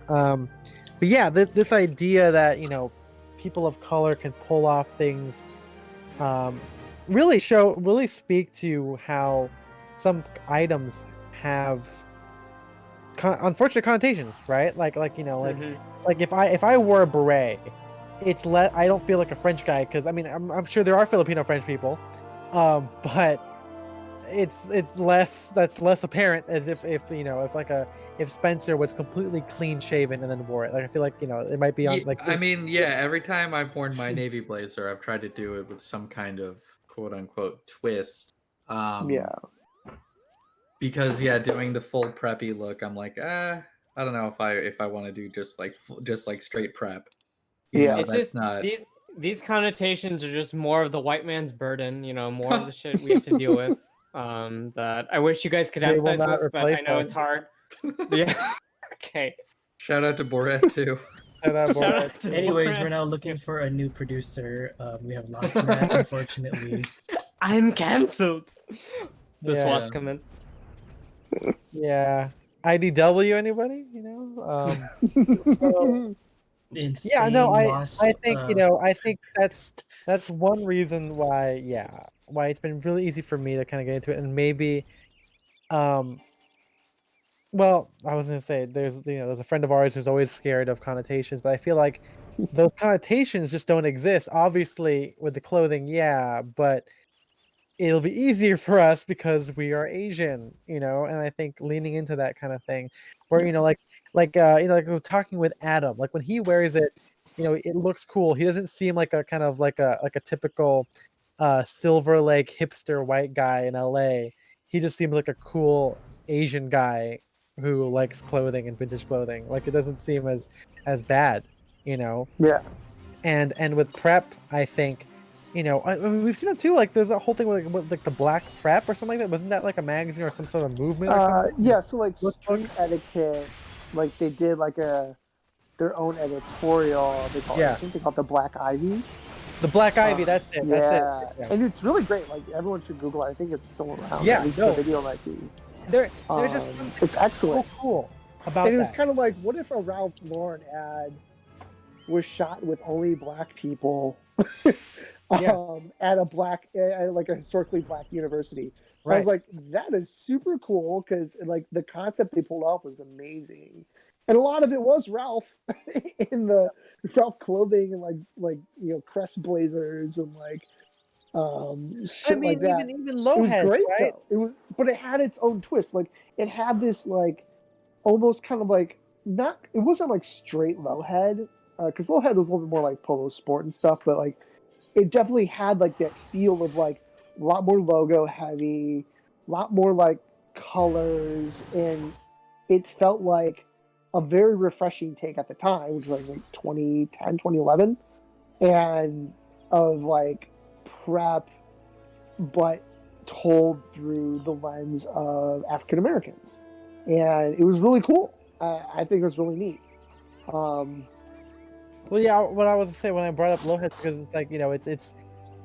But yeah, this idea that people of color can pull off things, really speak to how some items have unfortunate connotations, right? Like if I wore a beret, I don't feel like a French guy because I mean I'm sure there are Filipino French people, but it's less apparent as if Spencer was completely clean shaven and then wore it. Like I feel like it might be on like I mean, yeah, every time I've worn my navy blazer, I've tried to do it with some kind of quote unquote twist. Yeah. Because doing the full preppy look, I'm like, I don't know if I want to do just like straight prep. It's just not... these connotations are just more of the white man's burden, more of the shit we have to deal with. That I wish you guys could empathize with, but I know it's hard. Yeah. Okay. Shout out to Borat too. Anyways, we're now looking for a new producer. We have lost Matt, unfortunately. I'm cancelled. The SWAT's coming. Yeah. IDW, anybody? Insane WASP, I think I think that's one reason why it's been really easy for me to kind of get into it, and maybe well, I was gonna say there's a friend of ours who's always scared of connotations, but I feel like those connotations just don't exist. Obviously, with the clothing, but it'll be easier for us because we are Asian, and I think leaning into that kind of thing, where like we're talking with Adam, like when he wears it, it looks cool. He doesn't seem like a kind of like a typical Silver Lake hipster white guy in LA. He just seems like a cool Asian guy who likes clothing and vintage clothing. Like it doesn't seem as bad, Yeah. And with prep, I think, I mean, we've seen that too. Like there's a whole thing with like the Black Prep or something like that. Wasn't that like a magazine or some sort of movement? Yeah. So like street etiquette, like they did like their own editorial. They call it, I think they call it the Black Ivy. The Black Ivy, that's it. Yeah. That's it. And it's really great. Like everyone should Google it. I think it's still around. Yeah, the video might be. They're just it's excellent. So cool about and it was kind of like, what if a Ralph Lauren ad was shot with only black people at like a historically black university? Right. I was like, that is super cool because like the concept they pulled off was amazing, and a lot of it was Ralph in the Ralph clothing and like crest blazers and like shit like that. Even low head, it was great, right? though. But it had its own twist. Like it had this like almost kind of like it wasn't like straight low head because low head was a little bit more like polo sport and stuff, but like it definitely had like that feel of like a lot more logo heavy, a lot more like colors, and it felt like a very refreshing take at the time, which was like 2010, 2011, and of like prep, but told through the lens of African Americans, and it was really cool. I think it was really neat. Well, yeah, what I was saying when I brought up Lowhead, because it's like it's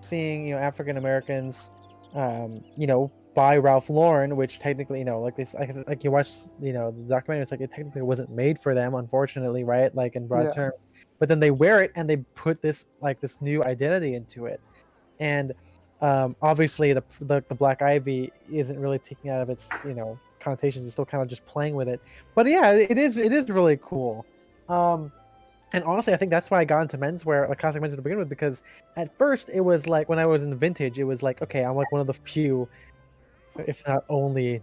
seeing African Americans, buy Ralph Lauren, which technically like this, like you watch the documentary, it's like it technically wasn't made for them, unfortunately, right? Like in broad terms, but then they wear it and they put this new identity into it. And obviously the Black Ivy isn't really taking out of its connotations. It's still kind of just playing with it. But yeah, it is really cool. And honestly, I think that's why I got into menswear, like classic menswear to begin with, because at first it was like when I was in vintage, it was like, okay, I'm like one of the few, if not only,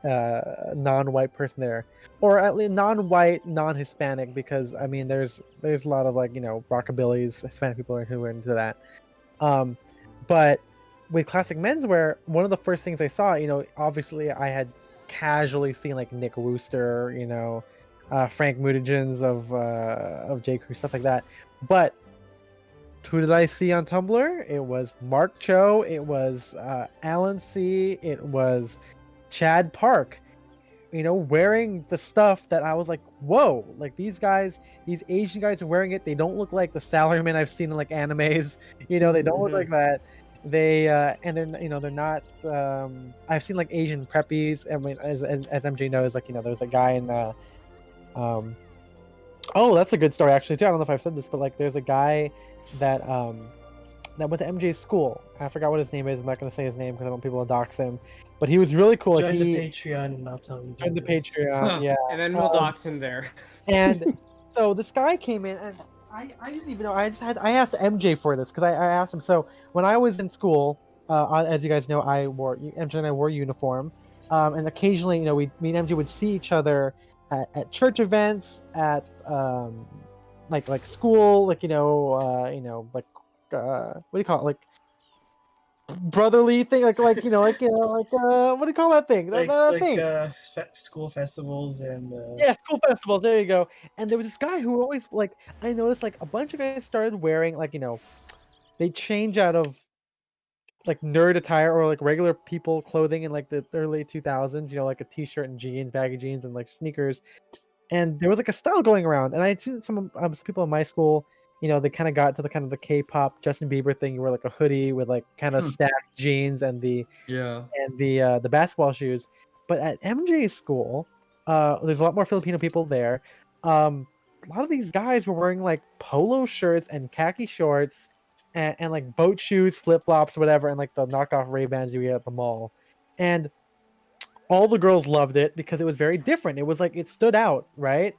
non-white person there, or at least non-white, non-Hispanic, because I mean, there's a lot of like rockabillys, Hispanic people who are into that. But with classic menswear, one of the first things I saw, obviously I had casually seen like Nick Wooster, Frank Mutagens of J. Crew, stuff like that. But who did I see on Tumblr? It was Mark Cho, it was Alan C, it was Chad Park, wearing the stuff that I was like, whoa, like these Asian guys are wearing it. They don't look like the salarymen I've seen in like animes, they don't look like that. They and they're they're not. I've seen like Asian preppies. I mean, as MJ knows, like there's a guy in Oh, that's a good story actually too. I don't know if I've said this, but like there's a guy that that went to MJ's school. I forgot what his name is. I'm not gonna say his name because I want people to dox him. But he was really cool. Join like, the Patreon and I'll tell you. Join the Patreon, yeah. And then we'll dox him there. And so this guy came in, and I didn't even know. I asked MJ for this because I asked him. So when I was in school, as you guys know, MJ and I wore uniform, and occasionally, me and MJ would see each other at church events, at like school, like like what do you call it, like brotherly thing, like what do you call that thing? School festivals and yeah, school festivals. There you go. And there was this guy who always I noticed like a bunch of guys started wearing they change out of like nerd attire or like regular people clothing in like the early 2000s. Like a t-shirt and jeans, baggy jeans, and like sneakers. And there was like a style going around, and I'd seen some people in my school. They kind of got to the K-pop Justin Bieber thing. You wear like a hoodie with like kind of stacked jeans and the basketball shoes. But at MJ's school, there's a lot more Filipino people there. A lot of these guys were wearing like polo shirts and khaki shorts, and like boat shoes, flip flops, whatever, and like the knockoff Ray-Bans you get at the mall. And all the girls loved it because it was very different. It was like it stood out, right?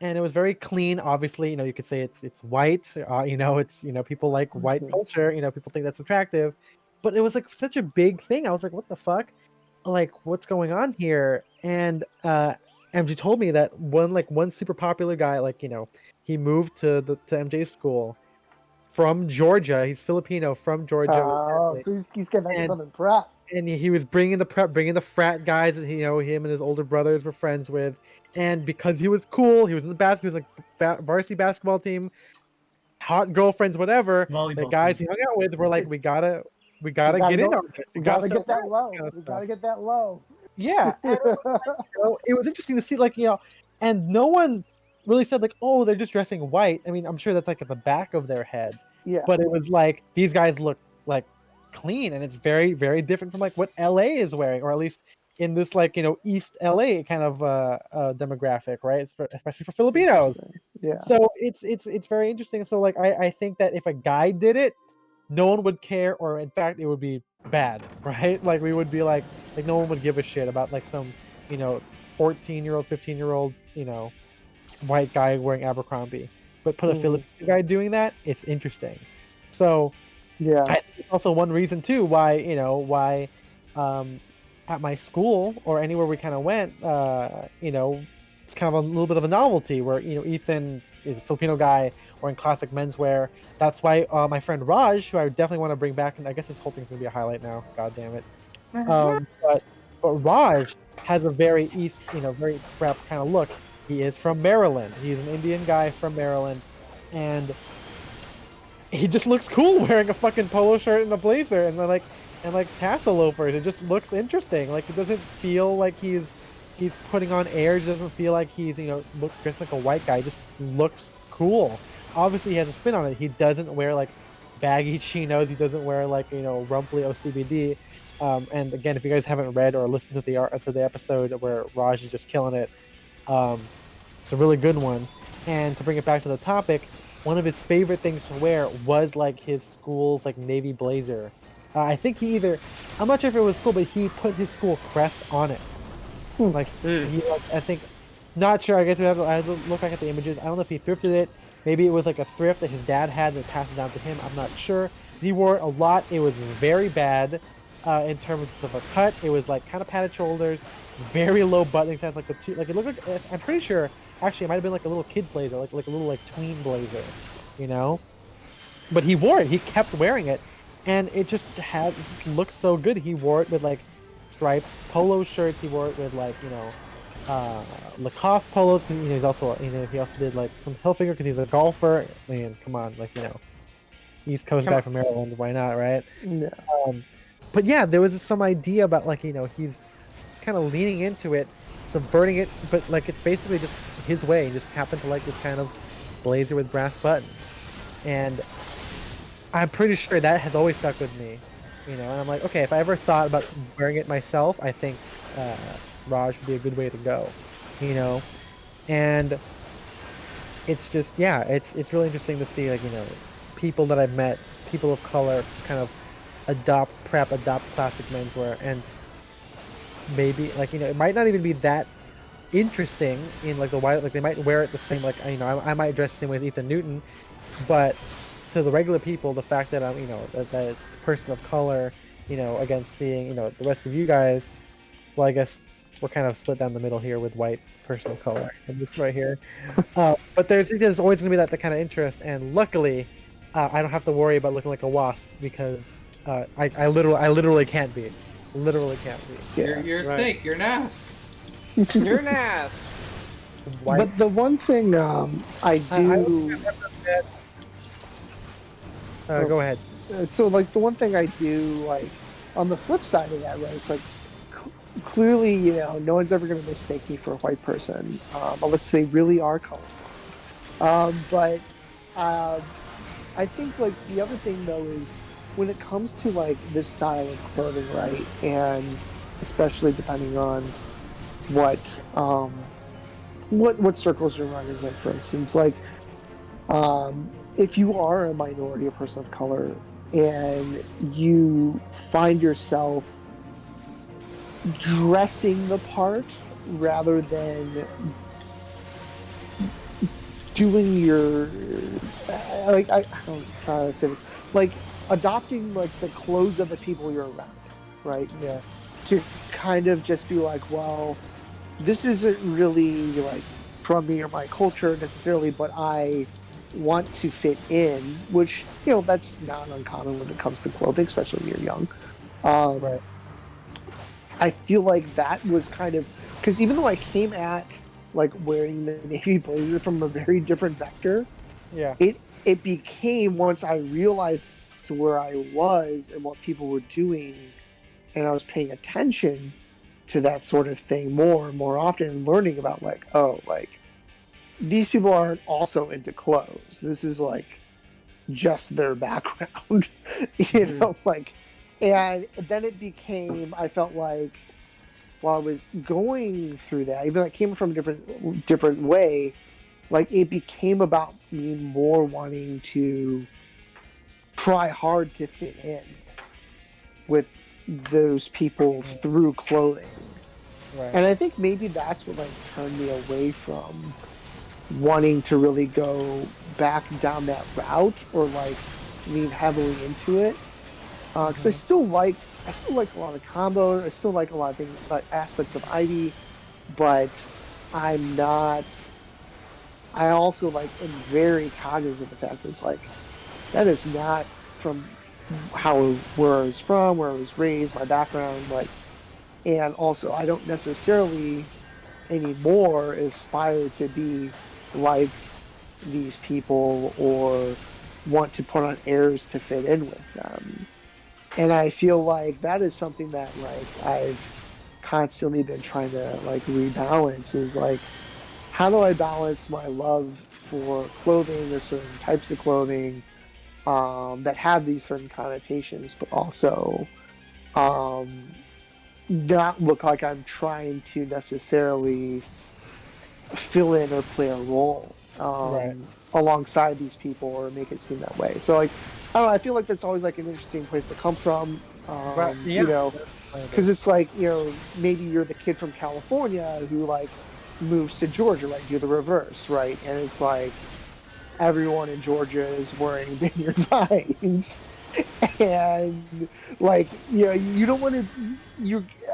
And it was very clean. Obviously, you could say it's white. It's people like white culture. People think that's attractive, but it was like such a big thing. I was like, what the fuck? Like, what's going on here? And MJ told me that one super popular guy, he moved to MJ's school from Georgia. He's Filipino from Georgia. Oh, so he's getting that Southern prep. And he was bringing the frat guys that him and his older brothers were friends with, and because he was cool, he was in the he was like varsity basketball team, hot girlfriends, whatever. Volleyball the guys team. he hung out with were like, we gotta get in on this. We gotta get that low. We gotta get that low. Yeah, and it was interesting to see and no one really said like, oh, they're just dressing white. I mean, I'm sure that's like at the back of their head. Yeah, but it was like these guys look like clean, and it's very, very different from like what LA is wearing, or at least in this East LA kind of demographic, right? Especially for Filipinos. Yeah. So it's very interesting. So I think that if a guy did it, no one would care, or in fact it would be bad, right? Like we would be like no one would give a shit about like some 14-year-old, 15-year-old white guy wearing Abercrombie. But put a Filipino guy doing that, it's interesting. So yeah, I think also one reason too why at my school or anywhere we kind of went, it's kind of a little bit of a novelty where Ethan is a Filipino guy wearing classic menswear. That's why my friend Raj, who I definitely want to bring back, and I guess this whole thing's gonna be a highlight now. God damn it. But Raj has a very very prep kind of look. He is from Maryland. He's an Indian guy from Maryland, and he just looks cool wearing a fucking polo shirt and a blazer and tassel loafers. It just looks interesting. Like it doesn't feel like he's putting on airs. It doesn't feel like he's dressed like a white guy. It just looks cool. Obviously, he has a spin on it. He doesn't wear like baggy chinos. He doesn't wear rumply OCBD. And again, if you guys haven't read or listened to the episode where Raj is just killing it, it's a really good one. And to bring it back to the topic, one of his favorite things to wear was like his school's Navy blazer. I think I'm not sure if it was school, but he put his school crest on it. I think, not sure. I guess I have to look back at the images. I don't know if he thrifted it. Maybe it was like a thrift that his dad had and passed it down to him. I'm not sure. He wore it a lot. It was very bad in terms of a cut. It was like kind of padded shoulders, very low buttoning size. It looked like, I'm pretty sure. Actually, it might have been like a little kid's blazer, like a little tween blazer, But he wore it. He kept wearing it, and it just looked so good. He wore it with striped polo shirts. He wore it with Lacoste polos because he's also he also did some Hilfiger because he's a golfer. Man, come on, East Coast guy from Maryland. Why not, right? Yeah. But yeah, there was some idea about he's kind of leaning into it, subverting it, but it's basically just his way. He just happened to this kind of blazer with brass buttons, and I'm pretty sure that has always stuck with me, and I'm like, okay, if I ever thought about wearing it myself, I think Raj would be a good way to go, and it's just it's really interesting to see, like, people that I've met, people of color, kind of adopt classic menswear, and maybe, like, it might not even be that interesting in, like, the white, like, they might wear it the same, like, I might dress the same way as Ethan Newton, but to the regular people, the fact that I'm, that it's a person of color, against seeing, the rest of you guys, well, I guess we're kind of split down the middle here with white person of color and this right here. But there's always going to be that kind of interest, and luckily, I don't have to worry about looking like a wasp, because I literally can't be. Literally can't be. Yeah, you're a snake. You're an asp. You're an asp. But the one thing I do. Go ahead. So, like, the one thing I do, like, on the flip side of that, right? It's like, clearly, no one's ever going to mistake me for a white person, unless they really are colorblind. But I think, like, the other thing, though, is when it comes to, like, this style of clothing, right, and especially depending on what circles you're running in, for instance, like, if you are a minority, a person of color, and you find yourself dressing the part rather than doing your, like, I don't know how to say this, like, adopting, like, the clothes of the people you're around, right? Yeah. To kind of just be like, well, this isn't really, like, from me or my culture necessarily, but I want to fit in, which, that's not uncommon when it comes to clothing, especially when you're young. Right. I feel like that was kind of, because even though I came at, like, wearing the navy blazer from a very different vector, yeah, it became, once I realized to where I was and what people were doing, and I was paying attention to that sort of thing more and more often, and learning about, like, oh, like, these people aren't also into clothes. This is, like, just their background, like, and then it became, I felt like, while I was going through that, even though I came from a different way, like, it became about me more wanting to try hard to fit in with those people through clothing. right. And I think maybe that's what, like, turned me away from wanting to really go back down that route, or, like, lean heavily into it, because I still like a lot of combos. I still like a lot of things, like, aspects of Ivy, but I'm not. I also, like, am very cognizant of the fact that it's like, that is not from where I was from, where I was raised, my background, like, and also I don't necessarily anymore aspire to be like these people or want to put on airs to fit in with them. And I feel like that is something that, like, I've constantly been trying to, like, rebalance, is, like, how do I balance my love for clothing or certain types of clothing that have these certain connotations, but also not look like I'm trying to necessarily fill in or play a role alongside these people, or make it seem that way. So, like, I don't know, I feel like that's always, like, an interesting place to come from, because it's like, maybe you're the kid from California who, like, moves to Georgia, right? Do the reverse, right? And it's like everyone in Georgia is wearing vineyard vines, and, like, you don't want to.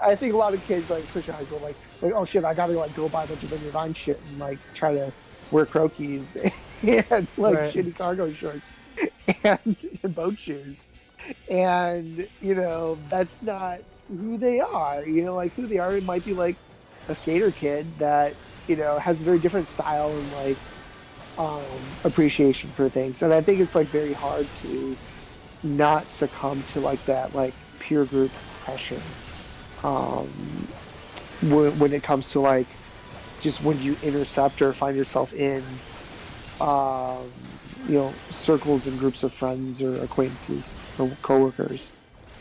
I think a lot of kids, like, especially high school, like, oh shit, I gotta, like, go buy a bunch of vineyard vine shit and, like, try to wear croquis and, like, shitty cargo shorts and boat shoes, and that's not who they are. Like, who they are, it might be, like, a skater kid that has a very different style and, like, appreciation for things. And I think it's, like, very hard to not succumb to, like, that, like, peer group pressure when it comes to, like, just when you intercept or find yourself in circles and groups of friends or acquaintances or coworkers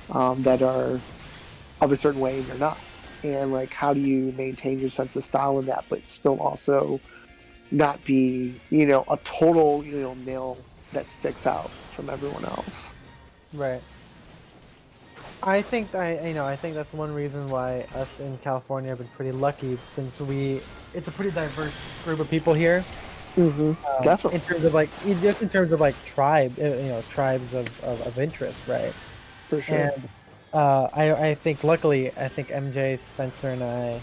that are of a certain way and you're not. And, like, how do you maintain your sense of style in that, but still also not be, you know, a total, you know, nail that sticks out from everyone else. Right. I think that's one reason why us in California have been pretty lucky, since it's a pretty diverse group of people here. Definitely. In terms of like, just in terms of like tribes of interest, right? For sure. And I think luckily, I think MJ, Spencer, and I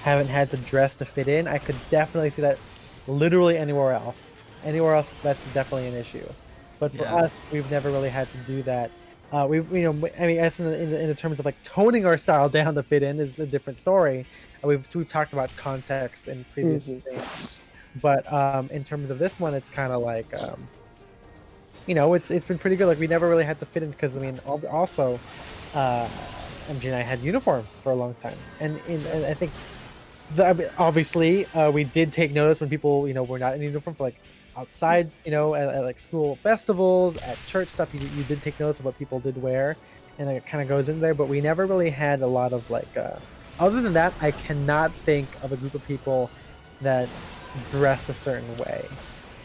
haven't had to dress to fit in. I could definitely see that literally anywhere else. Anywhere else, that's definitely an issue. But for us, we've never really had to do that. We've, I mean, as in the terms of like toning our style down to fit in is a different story. We've talked about context in previous things, but in terms of this one, it's kind of like it's been pretty good. Like we never really had to fit in because I mean, also, MJ and I had uniform for a long time, and I think obviously we did take notice when people were not in uniform for like outside, at like school festivals, at church stuff. You did take notice of what people did wear, and it kind of goes in there. But we never really had a lot of like. Other than that, I cannot think of a group of people that dressed a certain way.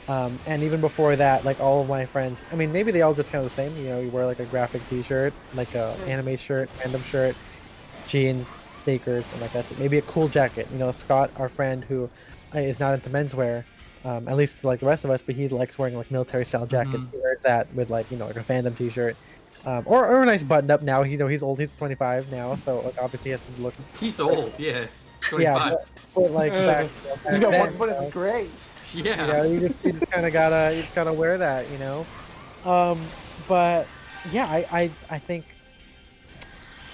And even before that, like all of my friends, I mean, maybe they all just kind of the same. You wear like a graphic T-shirt, like a anime shirt, random shirt, jeans, sneakers, and like that's it. Maybe a cool jacket. Scott, our friend who is not into menswear, at least like the rest of us, but he likes wearing like military style jackets. He wears that with like like a fandom T-shirt, or a nice button up. Now he's old. He's 25 now, so like obviously he has to look. He's old, yeah. 25. Yeah, but like back he's got then, one foot in the grave. Yeah. You just kind of gotta wear that, But yeah, I think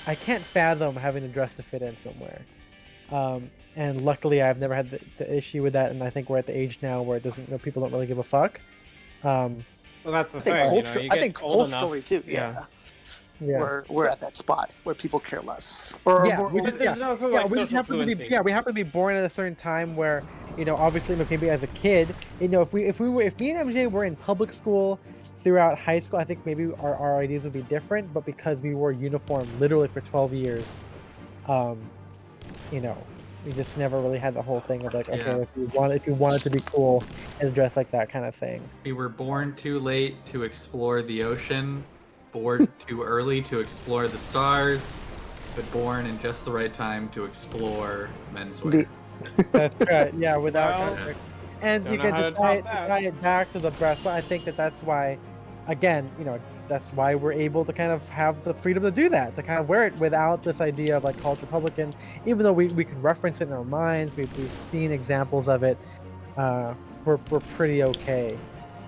I can't fathom having to dress to fit in somewhere. And luckily I've never had the issue with that, and I think we're at the age now where it doesn't, people don't really give a fuck. Well, that's the I thing. think I think culturally too. Yeah. We're at that spot where people care less. We happen to be born at a certain time where obviously maybe as a kid, if me and MJ were in public school throughout high school, I think maybe our ideas would be different. But because we wore uniform literally for 12 years, we just never really had the whole thing of like, okay, if you wanted to be cool and dress like that kind of thing. We were born too late to explore the ocean, born too early to explore the stars, but born in just the right time to explore menswear. That's right. Yeah, without and you get to tie it back to the breast, but I think that's why, again, that's why we're able to kind of have the freedom to do that, to kind of wear it without this idea of like cult Republican, even though we can reference it in our minds, we've seen examples of it. We're pretty okay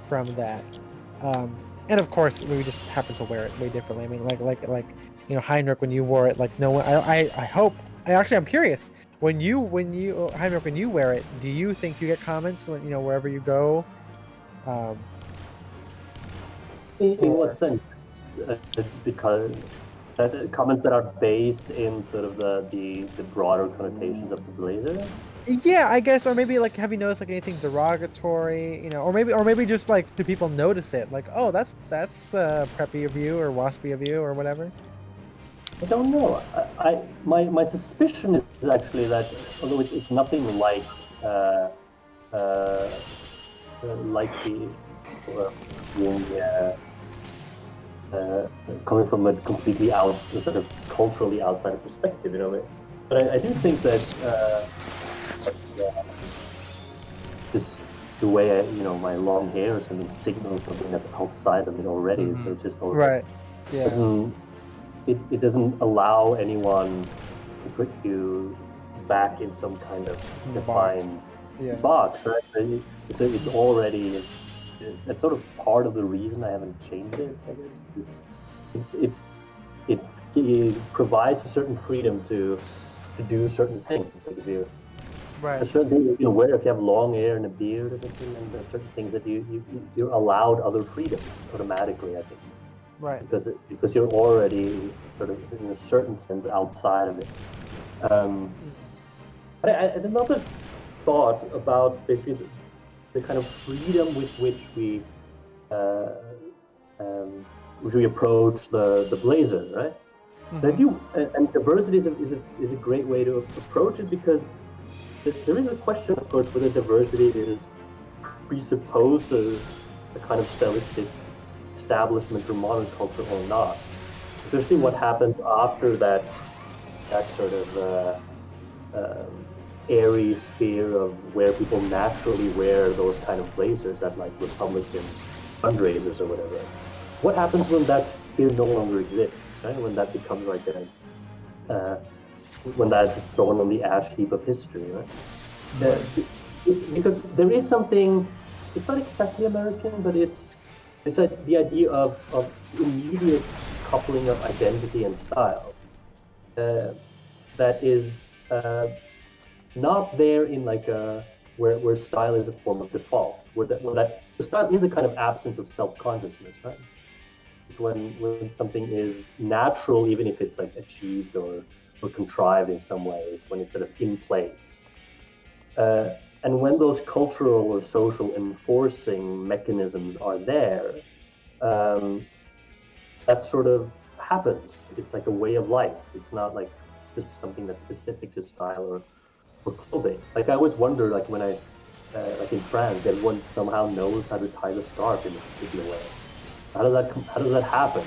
from that. And of course, we just happen to wear it way differently. I mean, like Heinrich, when you wore it, like no one. I hope. I'm curious. When you Heinrich, when you wear it, do you think you get comments when wherever you go? In what sense? Because comments that are based in sort of the broader connotations of the blazer. Yeah, I guess, or maybe like, have you noticed like anything derogatory, or maybe just like, do people notice it? Like, oh, that's Preppy of you or Waspy of you or whatever. I don't know. My suspicion is actually that although it's nothing like coming from a completely sort of culturally outside perspective, But I do think that. Just the way my long hair or something signals something that's outside of it already. So it just right. Yeah. It doesn't allow anyone to put you back in some kind of defined box, right? So it's already that's sort of part of the reason I haven't changed it. I guess it provides a certain freedom to do certain things. Like if you right. certain things where if you have long hair and a beard or something, and there's certain things that you're allowed other freedoms automatically, I think. Right. Because you're already sort of in a certain sense outside of it. But I had another thought about basically the kind of freedom with which we approach the blazer, right? And diversity is a great way to approach it, because there is a question, of course, whether diversity is presupposes a kind of stylistic establishment or monoculture or not. Especially what happens after that sort of airy sphere of where people naturally wear those kind of blazers at like Republican fundraisers or whatever. What happens when that sphere no longer exists, right? When that becomes like when that's thrown on the ash heap of history, right? Because there is something, it's not exactly American, but it's like the idea of immediate coupling of identity and style that is not there in like where style is a form of default, where that the style is a kind of absence of self-consciousness, right? It's when something is natural, even if it's like achieved or contrived in some ways, when it's sort of in place. And when those cultural or social enforcing mechanisms are there, that sort of happens. It's like a way of life. It's not like something that's specific to style or clothing. Like I always wonder, like when I, like in France, everyone somehow knows how to tie the scarf in a particular way. How does that happen?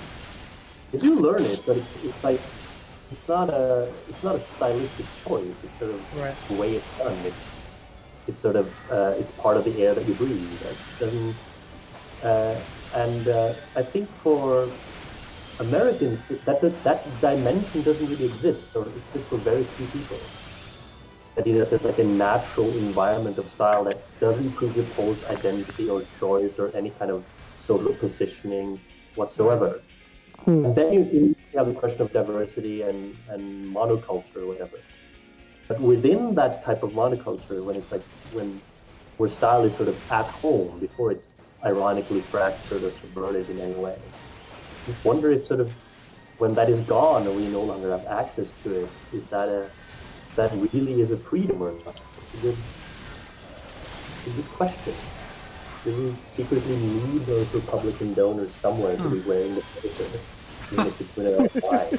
You do learn it, but it's like it's not a stylistic choice. It's sort of the way it's done. It's sort of it's part of the air that you breathe. It doesn't, and I think for Americans that dimension doesn't really exist, or exists for very few people. That there's like a natural environment of style that doesn't presuppose identity or choice or any kind of social positioning whatsoever. And then you have the question of diversity and monoculture or whatever. But within that type of monoculture, when it's like where style is sort of at home before it's ironically fractured or subverted in any way, just wonder if sort of when that is gone and we no longer have access to it, is that really is a freedom or not? It's a good question. Do we secretly need those Republican donors somewhere to be wearing the blazer, even if it's without why?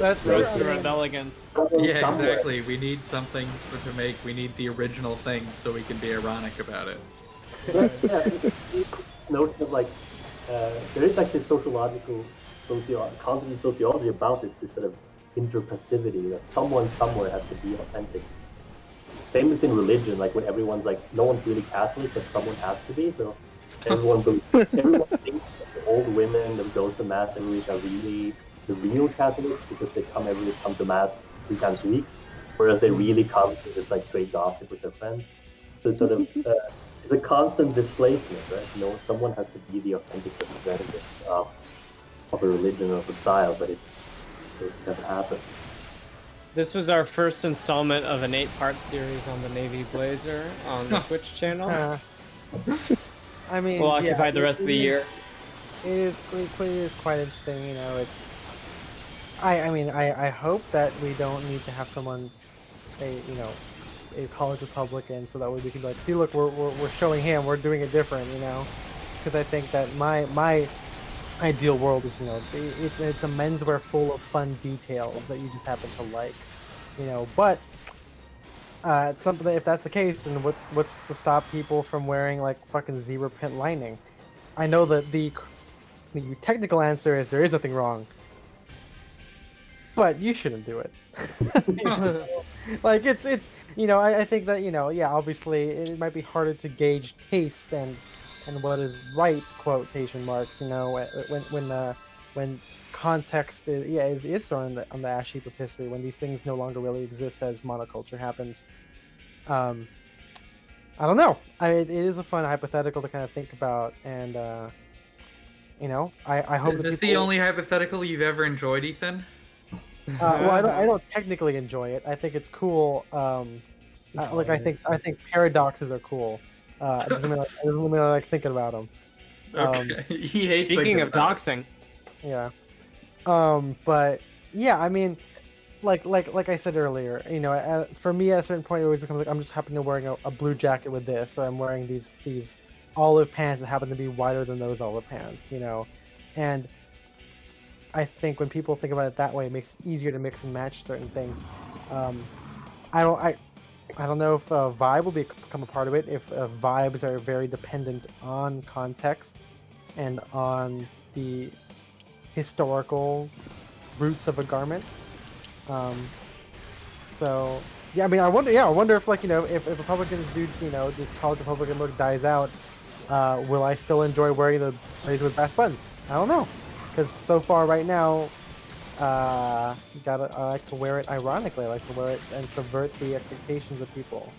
That's roast to rebel against. Yeah, exactly. We need something to make. We need the original thing so we can be ironic about it. Notion of like, there is actually sociological, concept in sociology about this sort of interpassivity that someone somewhere has to be authentic. Famous in religion, like when everyone's like, no one's really Catholic, but someone has to be. So everyone thinks that the old women that goes to mass every week are really the real Catholics because they come to mass 3 times a week, whereas they really come to just like trade gossip with their friends. So it's sort of it's a constant displacement, right? You know, someone has to be the authentic representative of a religion or of a style, but it never happens. This was our first installment of an 8-part series on the Navy Blazer on the Twitch channel. I mean, we'll occupy the rest of the year. It is quite interesting, you know. I hope that we don't need to have someone, a college Republican, so that way we can be like, see, look, we're showing him, we're doing it different, you know. Because I think that my ideal world is, you know, it's a menswear full of fun details that you just happen to like, you know. But something that, if that's the case, then what's to stop people from wearing like fucking zebra print lining? I know that the technical answer is there is nothing wrong, but you shouldn't do it. Like it's you know, I think that, you know, yeah, obviously it might be harder to gauge taste and what is right, quotation marks, you know, when context is thrown on the ash heap of history, when these things no longer really exist as monoculture happens. I don't know. It is a fun hypothetical to kind of think about, and you know, I hope. Is this the only hypothetical you've ever enjoyed, Ethan? Well, I don't technically enjoy it. I think it's cool. Like I think paradoxes are cool. I just really like thinking about them. Okay. He hates. Speaking of doxing. Yeah. But yeah, I mean, like I said earlier, you know, for me at a certain point, it always becomes like I'm just happening to wearing a blue jacket with this, or I'm wearing these olive pants that happen to be wider than those olive pants, you know, and I think when people think about it that way, it makes it easier to mix and match certain things. I don't know if vibe will become a part of it. If vibes are very dependent on context and on the historical roots of a garment. So yeah, I mean, I wonder. Yeah, I wonder if if Republicans do, this college Republican look dies out, will I still enjoy wearing the hoodies with brass buttons? I don't know, because so far right now, I like to wear it ironically. I like to wear it and subvert the expectations of people,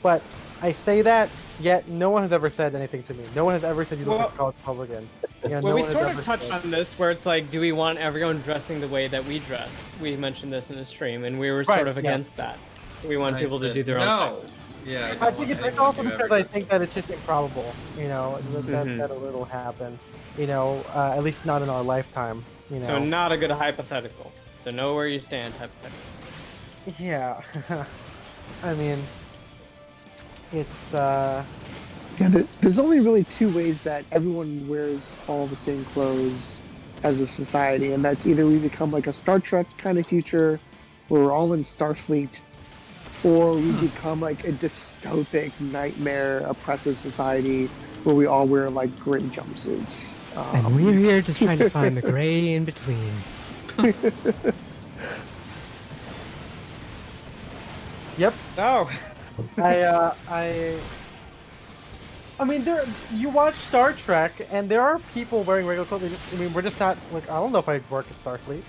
But I say that, yet no one has ever said anything to me. No one has ever said you look like a college Republican. Well, we sort of touched on this, where it's like, do we want everyone dressing the way that we dressed? We mentioned this in the stream, and we were sort of against that. We want people to do their own thing. Yeah, I think it's also because I think that it's just improbable, that it'll happen. At least not in our lifetime. So not a good hypothetical. So know where you stand, hypothetical. Yeah. I mean, it's there's only really two ways that everyone wears all the same clothes as a society, and that's either we become like a Star Trek kind of future where we're all in Starfleet, or we become like a dystopic nightmare oppressive society where we all wear like gray jumpsuits. And we're here just trying to find the gray in between. Yep. No. I mean, you watch Star Trek, and there are people wearing regular clothes. We're just not like, I don't know if I work at Starfleet.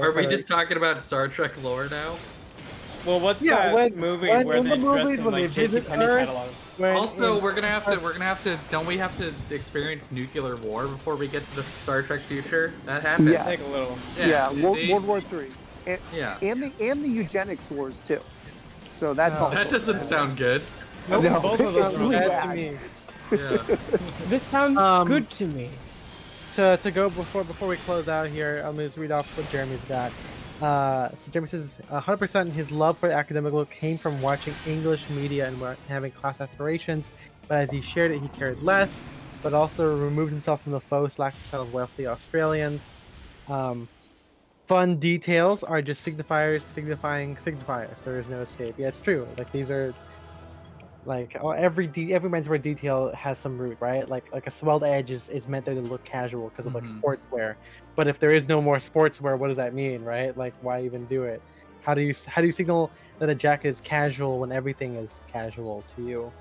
Are we just talking about Star Trek lore now? Well, what's that movie where they dress in like JCPenney catalogs? Also, we're gonna have to. Don't we have to experience nuclear war before we get to the Star Trek future? That happens. Yeah. Take a little. Yeah, World War III. And the eugenics wars too. So that's all. That doesn't sound good. Nope, No, both of those really are bad bad. to me. Yeah. This sounds good to me. To go before we close out here, I'm gonna just read off what Jeremy's got. So Jeremy says 100% his love for the academic look came from watching English media and having class aspirations, but as he shared it, he cared less, but also removed himself from the faux lifestyle of wealthy Australians. Fun details are just signifiers signifying signifiers. There is no escape. Yeah, it's true. Like these are like every menswear detail has some root, right? Like a swelled edge is meant there to look casual because of like sportswear. But if there is no more sportswear, what does that mean, right? Like why even do it? How do you signal that a jacket is casual when everything is casual to you?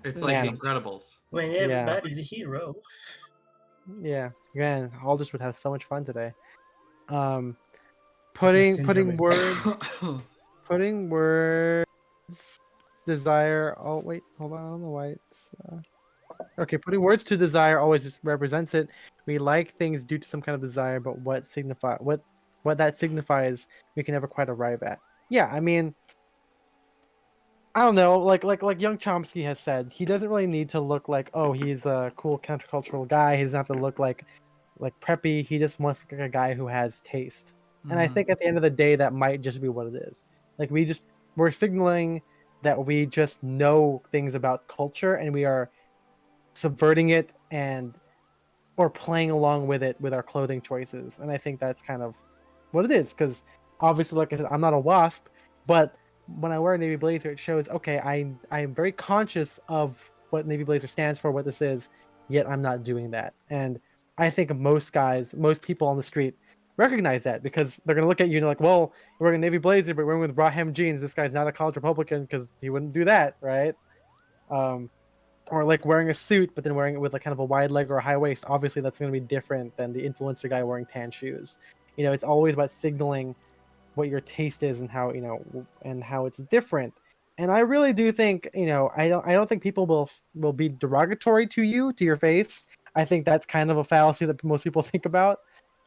It's like The Incredibles. When everybody's a hero. Yeah. Again, Aldous would have so much fun today. Putting words desire. Oh wait, hold on. I don't know why it's. Okay, putting words to desire always represents it. We like things due to some kind of desire, but what that signifies, we can never quite arrive at. Yeah, I mean, I don't know. Like young Chomsky has said, he doesn't really need to look like, oh, he's a cool countercultural guy. He doesn't have to look like Preppy. He just wants to look like a guy who has taste. And I think at the end of the day, that might just be what it is. Like we're signaling that we just know things about culture and we are subverting it or playing along with it with our clothing choices. And I think that's kind of what it is. Because obviously, like I said, I'm not a WASP, but when I wear a navy blazer, it shows, okay, I am very conscious of what navy blazer stands for, what this is, yet I'm not doing that. And I think most people on the street recognize that because they're going to look at you and like, well, you're wearing a navy blazer, but we're wearing with bra hem jeans. This guy's not a college Republican because he wouldn't do that, right? Or like wearing a suit, but then wearing it with like kind of a wide leg or a high waist. Obviously, that's going to be different than the influencer guy wearing tan shoes. It's always about signaling what your taste is and how and how it's different. And I really do think I don't think people will be derogatory to your face. I think that's kind of a fallacy that most people think about.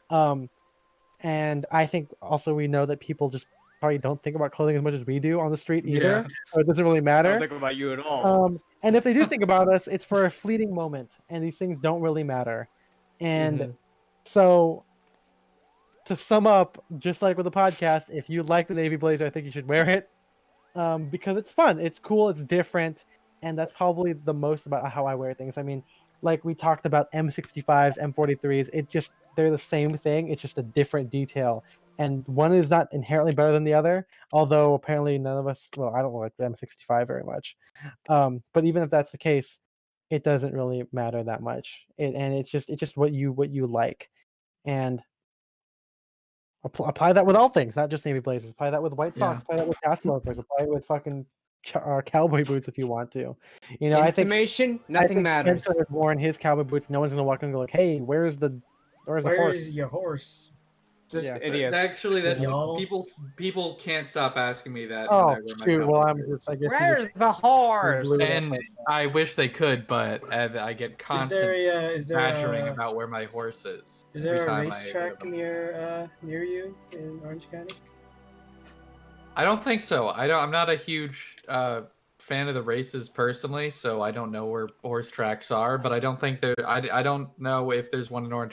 And I think also we know that people just probably don't think about clothing as much as we do on the street either. So it doesn't really matter. I don't think about you at all. And if they do think about us, it's for a fleeting moment, and these things don't really matter. And so, to sum up, just like with the podcast, if you like the navy blazer, I think you should wear it because it's fun, it's cool, it's different, and that's probably the most about how I wear things. I mean, like we talked about M65s, M43s, they're the same thing. It's just a different detail. and one is not inherently better than the other. Although apparently none of us, well, I don't like the M65 very much. But even if that's the case, it doesn't really matter that much. It's just what you like, and apply that with all things, not just navy blazers. Apply that with white socks. Apply that with cast loafers. Apply it with fucking cowboy boots if you want to. You know, In I think summation, nothing matters. Spencer has worn his cowboy boots. No one's gonna walk in and go like, "Hey, where's the horse?" your horse? Just Yeah. idiots. Actually, that's Y'all- people can't stop asking me that. Oh when I wear my shoot! Well, cowboy I'm boots. just. I guess Where's the horse? And I wish they could, but I get constant badgering about where my horse is. Is there every a time racetrack near you in Orange County? I don't think so. I'm not a huge fan of the races personally, so I don't know where horse tracks are. But I don't think there. I don't know if there's one in Orange